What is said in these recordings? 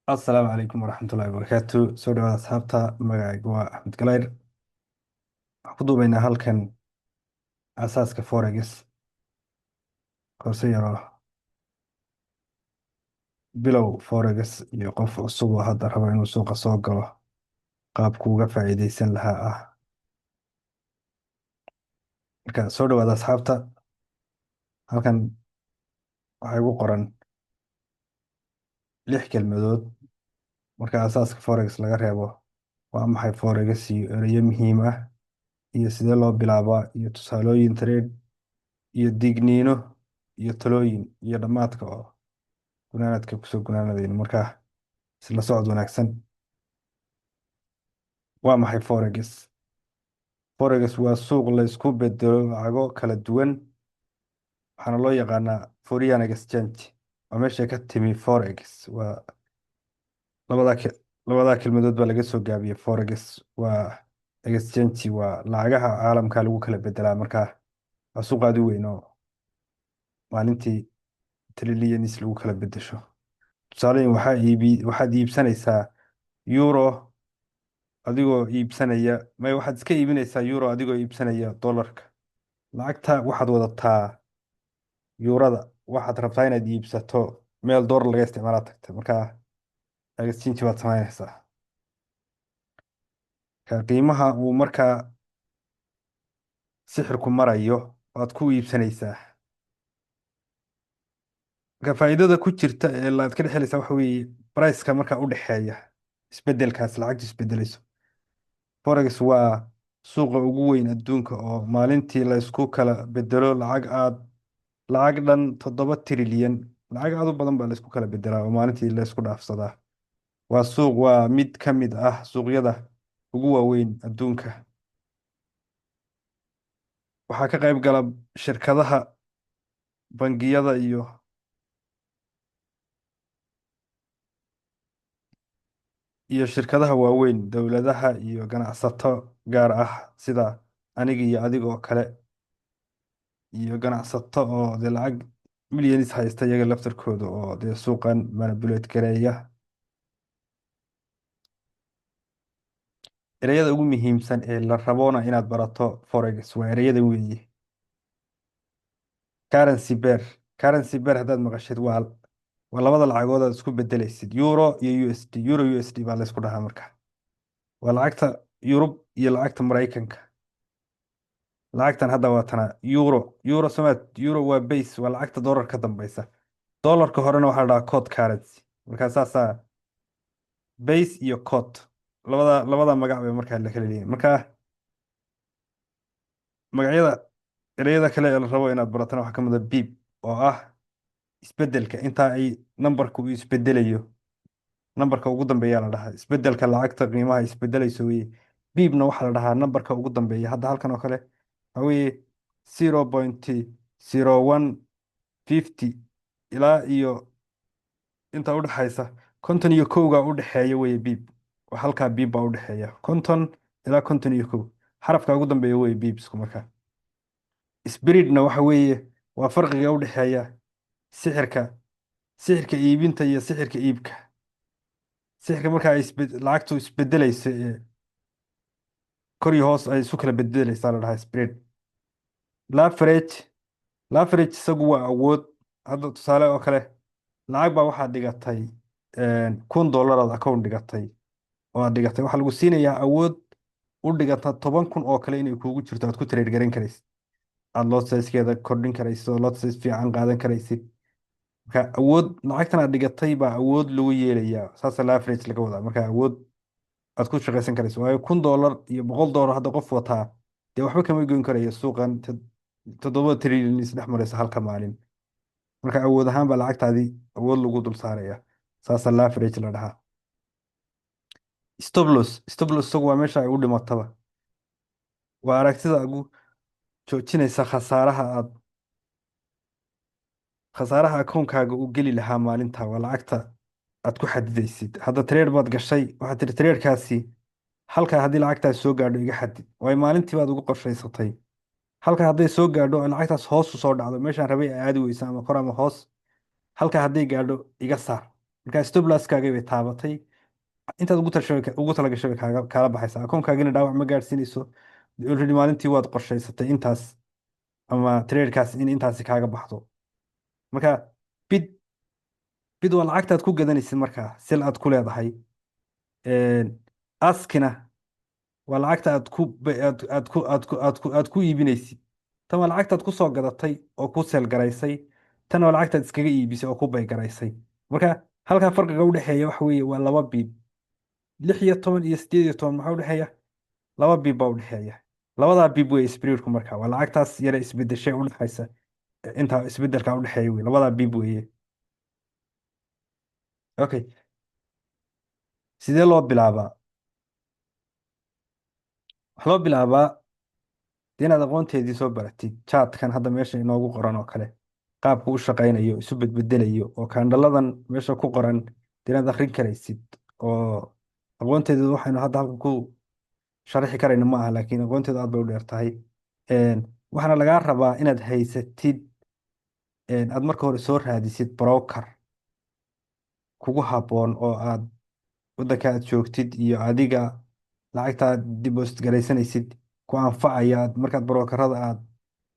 asalaamu calaykum waraxmatullaahi wabarakaatu. Soo dhawaada asxaabta, magacayga waa Axmed Galayr. Waxaan ku duubaynaa halkan aasaaska forex, korse yaroo bilow forex iyo qof cusub oo hadda raba inuu suuqa soo galo qaabku uga faa'iidaysan lahaa ah. Marka soo dhawaada asxaabta, halkan waxaa igu qoran 6 kelmadood. Marka aasaaska forex laga reebo, waa maxay forex iyo erayo muhiim ah iyo sidee loo bilaabaa iyo tusaalooyin trade iyo digniino iyo talooyin iyo dhammaadka oo gunaanadka kusoo gunaanadayno. Markaa isla socod wanaagsan. Waa maxay forex? Forex waa suuq la isku bedelo lacago kala duwan, waxaana loo yaqaanaa foreign exchange. waa meesha ka timi forex. waa labadaa kelmadood baa laga soo gaabiyey. Forex waa exchange, waa lacagaha caalamka lagu kala bedelaa. Markaa waa suuq aad u weyn oo maalintii trillions lagu kala bedesho. Tusaale, waxaad iibsanaysaa euro adigoo iibsanaya waxaad iska iibinaysaa euro adigoo iibsanaya dollarka. Lacagta waxaad wadataa yuurada, waxaad rabtaa inaad iibsato meel dollar laga isticmaala tagta. Markaa exchange baad samaynaysaa. Qiimaha uu markaa sixirku marayo waad ku iibsanaysaa. Marka faa'iidada ku jirta ee laad ka dhexelaysaa waxa weeye priceka markaa u dhexeeya isbedelkaas lacagtu isbedelayso. Forex waa suuqa ugu weyn adduunka oo maalintii la isku kala bedelo lacag dhan 7 trilyan. Lacag aad u badan baa la isku kala bedelaa oo maalintii la isku dhaafsadaa. Waa mid ka mid ah suuqyada ugu waaweyn adduunka. Waxaa ka qayb gala shirkadaha, bangiyada iyo shirkadaha waaweyn, dowladaha iyo ganacsato gaar ah sida aniga iyo adiga oo kale, iyo ganacsato oo dee lacag milyanis haysta iyaga laftarkooda oo dee suuqan manipulate gareeya. Ereyada ugu muhiimsan ee la rabona inaad barato forex waa ereyada weeye. Currency pair. Currency pair haddaad maqashid waa labada lacagood aad isku bedelaysid, euro iyo USD. Euro USD baa la isku dhahaa. Marka waa lacagta Yurub iyo lacagta Maraykanka. Lacagtan hadda waa tana euro somaad. Euro waa base, waa lacagta dollar ka dambeysa. Dollarka horena waxaa la dhahaa code currency. Markaa saasaa base iyo code, labada magac bay markaa la kala leeyihin. Markaa magacyada ereyada kale ee la rabo inaad baratana waxaa ka mid ah beep, oo ah isbedelka. Intaa ay nambarka uu isbedelayo, nambarka ugu dambeeya la dhahaa isbedelka lacagta qiimaha isbedelayso weye. Beepna waxaa la dhahaa nambarka ugu dambeeya. Hadda halkan oo kale waxa weye 0.0150 ilaa iyo inta udhexaysa 51 udhexeeya weye beep. Halkaa beep baa udhexeeya 50 ilaa 51. xarafka ugu dambeeya weye beepsku. Marka spreadna waxa weeye waa farqiga u dhexeeya sixirka iibinta iyo sixirka iibka. Sixirka marka ay lacagtu isbedelayso ee kor iyo hoos ay isu kala bedelaysaa la dhahaa spread. Leverage. Leverage isagu waa awood. Hadda tusaale oo kale, lacag baa waxaad dhigatay $1,000 aad account dhigatay waxaa lagu siinayaa awood u dhigata 10,000 oo kale inay kuugu jirto aad ku trade garan karaysid. aad lotskeeda kordhin karaysid oo lots fiican qaadan karaysid. Marka awood lacagtan aad dhigatay baa awood lagu yeelayaa. Saasa leverage laga wadaa. Marka awood aad ku shaqaysan karayso. Waayo $1,000 iyo $100 hadda qof wataa dee waxba kama goyn karayo suuqan 7 trilyan isdhex maraysa halka maalin. Marka awood ahaan baa lacagtaadii awood lagu dul saaraya. Saasa leverage la dhahaa. Stop loss isagu waa meesha ay u dhimataba. Waa aragtida ugu joojinaysa khasaaraha akoonkaaga u geli lahaa maalinta. Waa lacagta aad ku xadidaysid. Hadda trade baad gashay, waxaad tiri tradekaasi halkaa haddii lacagtaas soo gaadho iga xadid. Waayo maalintii baad ugu qorshaysatay. Halkaa hadday soo gaadho oo lacagtaas hoos u soo dhacdo, meeshaan rabay ay aadi weysa ama kor ama hoos, halkaa hadday gaadho iga saar. markaa stop losskaagii bay taabatay. intaad ugu talagashay bay kaala baxaysaa akoonkaagina dhaawac ma gaadhsiinayso. already maalintii waad qorshaysatay intaas, ama traderkaas in intaasi kaaga baxdo. marka bid bid waa lacagtaad ku gadanaysid markaa sil aad ku leedahay. askina waa lacagta aad ku ba- aad ku iibinaysid. tan waa lacagtaad ku soo gadatay oo ku seel garaysay. tan waa lacagtaad iskaga iibisay oo ku bay garaysay. marka halkaa farqiga udhexeeya waxa weeye waa 2 biib. 16 iyo 18 maxaa udhexeeya? 2 biib baa udhexeeya. labadaa biib wey spreadku marka waa lacagtaas yara isbedeshay udhexaysa. intaa isbedelka udhexeeya wey labadaa biib weeye. Okay, sidee loo bilaabaa? waxaa loo bilaabaa dee inaad aqoonteedii soo baratid chaatkan hadda meesha inoogu qoran oo kale, qaabku u shaqaynayo, isu bedbedelayo, oo kaandhaladan meesha ku qoran dee inaad akhrin karaysid. oo aqoonteedu waxaynu hadda halkan ku sharaxi karayna ma aha, laakiin aqoonteedu aad bay u dheer tahay. waxaana lagaa rabaa inaad haysatid, aad marka hore soo raadisid broker kugu habboon oo aad waddanka aad joogtid iyo adiga lacagta aad deposit garaysanaysid ku anfacaya. Markaad brokerada aad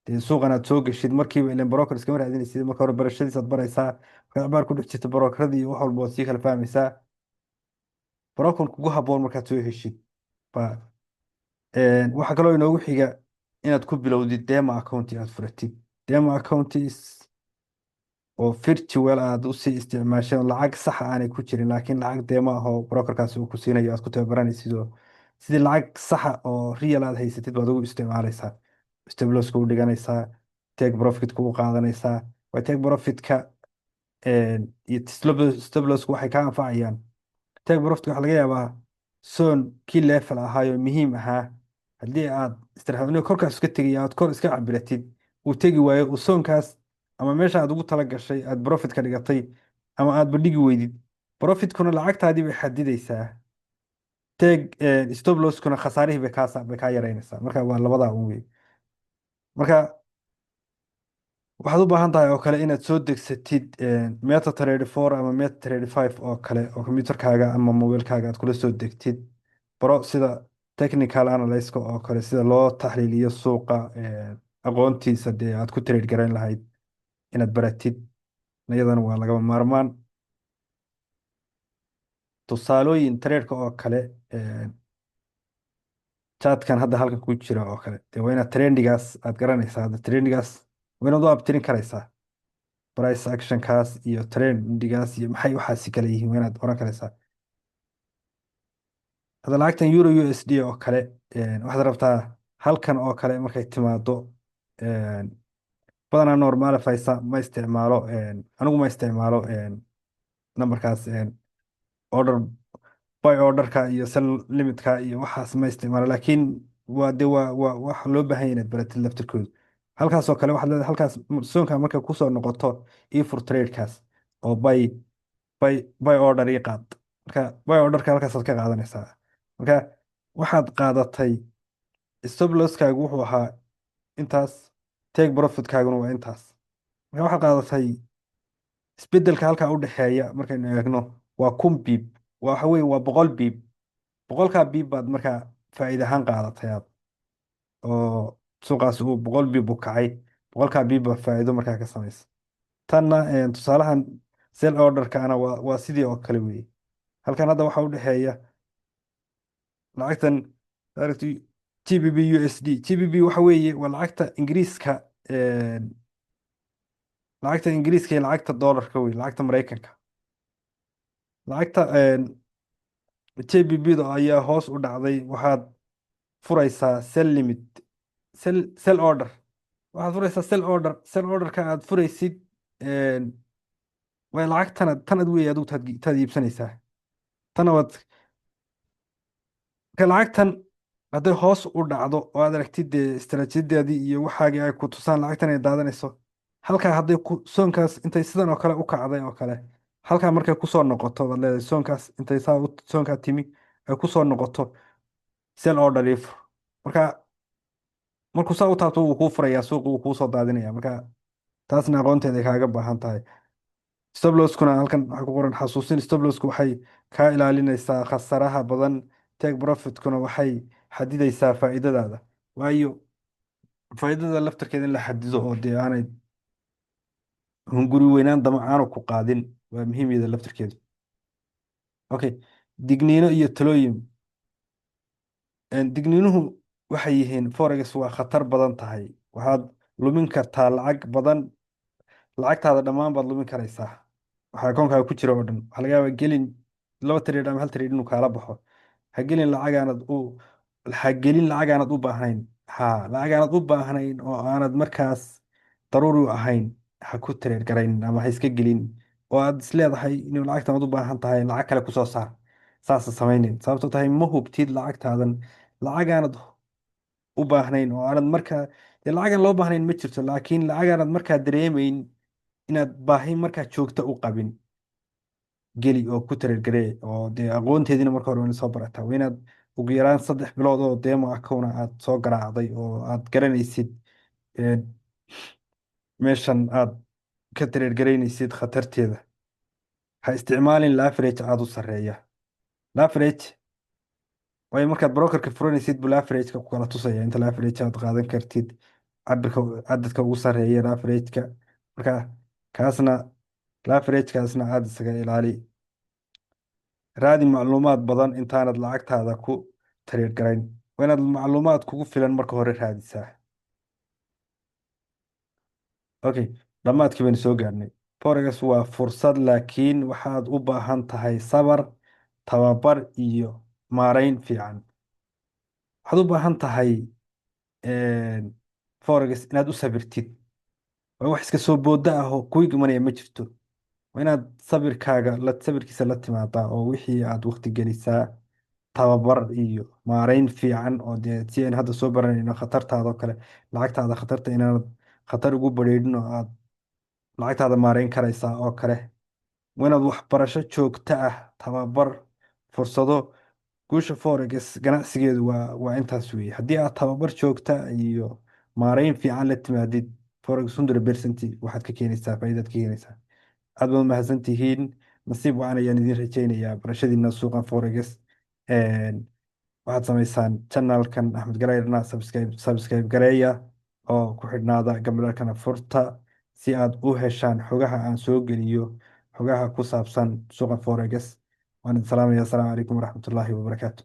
dee suuqan aad soo geshid markiiba, ileen broker iskama raadinaysid, marka hore barashadiis aad baraysaa. markaad abaar ku dhex jirto brokeradii wax walba waad sii kala fahmaysaa. broker kugu habboon markaad soo heshid ba waxaa kaloo inoogu xiga inaad ku bilowdid demo account aad furatid. demo accounts oo virtual aad usii isticmaasheen lacag saxa aanay ku jirin, laakiin lacag deemo ah oo brokerkaasi uu ku siinayo aad ku tababaranaysid, oo sidii lacag saxa oo real aad haysatid baad ugu isticmaalaysaa. stabloska u dhiganaysaa, take profitka u qaadanaysaa. waa take profitka iyo stablosku waxay ka anfacayaan. take profitka waxaa laga yaabaa soon kii level ahaayo muhiim ahaa, haddii aad istiraxadnimo korkaas iska tegaya aad kor iska cabiratid, uu tegi waayo uu soonkaas, ama meesha aad ugu tala gashay aad profit ka dhigatay, ama aad bandhigi weydid, profitkuna lacagtaadii bay xadidaysaa. stop losskuna khasaarihii bay kaa yaraynaysaa. marka waa labadaa un wey. marka waxaad u baahan tahay oo kale inaad soo degsatid MetaTrader 4 ama MetaTrader 5 oo kale oo kombiyuutarkaaga ama mobilkaaga aad kula soo degtid. baro sida technical analyska oo kale, sida loo taxliiliyo suuqa, aqoontiisa dee aad ku trade garayn lahayd inaad baratid. iyadana waa lagama maarmaan. tusaalooyin traderka oo kale, chatkan hadda halkan ku jira oo kale, dee waa inaad trendigaas aad garanaysaa. hadda trendigaas waa inaad u abtirin karaysaa. price actionkaas iyo trendigaas iyo maxay waxaasi kale yihiin waa inaad oran karaysaa. hadda lacagtan euro USD oo kale, waxaad rabtaa halkan oo kale markay timaado, badanaa normaalifaysa ma isticmaalo. anigu ma isticmaalo numberkaas, order buy orderka iyo sell limitka iyo waxaas ma isticmaalo, laakiin waa wax loo baahan yahay inaad baratid laftirkooda. halkaas oo kale waxaad leedahay halkaas soonka markay kusoo noqoto ii fur tradekaas, oo buy order ii qaad. marka buy orderka halkaasaad ka qaadanaysaa. marka waxaad qaadatay stop losskaagu wuxuu ahaa intaas, take profitkaaguna waa intaas. marka waxaad qaadatay isbedelka halkaa u dhexeeya markaynu eegno waa 1 biib. waxa weye waa 100 biib. 100kaa biib baad markaa faa'iide ahaan qaadatay aad, oo suuqaas uu 100 biib u kacay. 100kaa biib baa faa'iido markaa ka samaysa. tanna tusaalahan sell orderkaana waa sidii oo kale weye. halkan hadda waxaa u dhexeeya lacagtan GBP USD. GBP waxa weeye waa lacagta ingiriiska iyo lacagta doolarka wey, lacagta maraykanka. lacagta JBP da ayaa hoos u dhacday. waxaad furaysaa sell limit, sell order. waxaad furaysaa sell orderka aad furaysid, waa tanad wey adigu taad iibsanaysaa. tana waad marka lacagtan hadday hoos u dhacdo oo aad aragtid dee istaraatiijiyadeedii iyo waxaagii ay ku tusaan lacagtan ay daadanayso, halkaa hadday soonkaas intay sidan oo kale u kacday oo kale, halkaa markay kusoo noqoto baad leedahay soonkaas intay soonkaa timi ay kusoo noqoto sell order ii fur. marka markuu saa u taabto wuu kuu furayaa suuqu wuu kuu soo daadinaya. marka taasna aqoonteeda ay kaaga baahan tahay. stop losskuna halkan waxaa ku qoran xasuusin, stop lossku waxay kaa ilaalinaysaa khasaraha badan. Take profitkuna waxay xadidaysaa faa'iidadaada. Waayo faa'iidada laftarkeeda in la xadido oo dee aanay hunguri weynaan dama aanu ku qaadin waa muhiimiyada laftarkeedu. Okay, digniino iyo talooyin. Digniinuhu waxay yihiin forex waa khatar badan tahay, waxaad lumin kartaa lacag badan, lacagtaada dhammaan baad lumin karaysaa. waxaa akoonkaaga ku jira oo dhan waxaa laga yaabaa gelin laba trade ama hal trade inuu kaala baxo. ha gelin lacagaanad u ha gelin lacagaanad u baahnayn. ha lacagaanad u baahnayn oo aanad markaas daruuri u ahayn, ha ku trade garaynin ama ha iska gelin. oo aad isleedahay inuu lacagtan u baahan tahay lacag kale kusoo saar, saasa samaynin. sababtoo tahay ma hubtid lacagtaadan lacagaanad u baahnayn oo aanad markaa dee lacagaan loo baahnayn ma jirto, laakiin lacagaanad markaa dareemayn inaad baahi markaa joogta u qabin. geli oo ku tareergaree oo dee aqoonteediina marka hore waa inaad soo barataa. waa inaad ugu yaraan 3 bilood oo demo account aad soo garaacday oo aad garanaysid ee, meeshan aad ka tareergaraynaysid khatarteeda. ha isticmaalin lafarage aad u sarreeya. lafarage waayo markaad brokerka furanaysid bu lafarageka ku kala tusaya inta lafarage aad qaadan kartid, cabirka cadadka ugu sarreeya lafarageka. marka kaasna lafaragekaasna aad isaga ilaali. raadi macluumaad badan intaanad lacagtaada ku tareer garayn. waa inaad macluumaad kugu filan marka hore raadisaa. Okay, dhammaadkii baynu soo gaarnay. Forex waa fursad, laakiin waxaad u baahan tahay sabar, tababar iyo maarayn fiican. waxaad u baahan tahay een, forex inaad u sabirtid. waa wax iska soo booda ah oo kugu imanaya ma jirto. waa inaad sabirkiisa la timaadaa oo wixii aad waqti gelisaa tababar iyo maarayn fiican oo dee si aan hadda soo baranayno khatartaada oo kale, lacagtaada khatarta inaanad khatar ugu badheedhin oo aad lacagtaada maarayn karaysaa oo kale. waa inaad waxbarasho joogto ah, tababar, fursado. guusha forex ganacsigeedu waa intaas weeye. haddii aad tababar joogta iyo maarayn fiican la timaadid, forex 100% waxaad ka keenaysaa faa'iidaad ka keenaysaa. aad baad mahadsan tihiin. nasiib wacan ayaan idin rajaynayaa barashadiina suuqa forex. waxaad samaysaan channelkan Axmed Garayrna subscribe gareeya oo ku xidhnaada gabdhalkana furta si aad u heshaan xogaha aan soo geliyo, xogaha ku saabsan suuqa forex. waan idin salaamaya. asalaamu calaykum waraxmatullaahi wabarakaatu.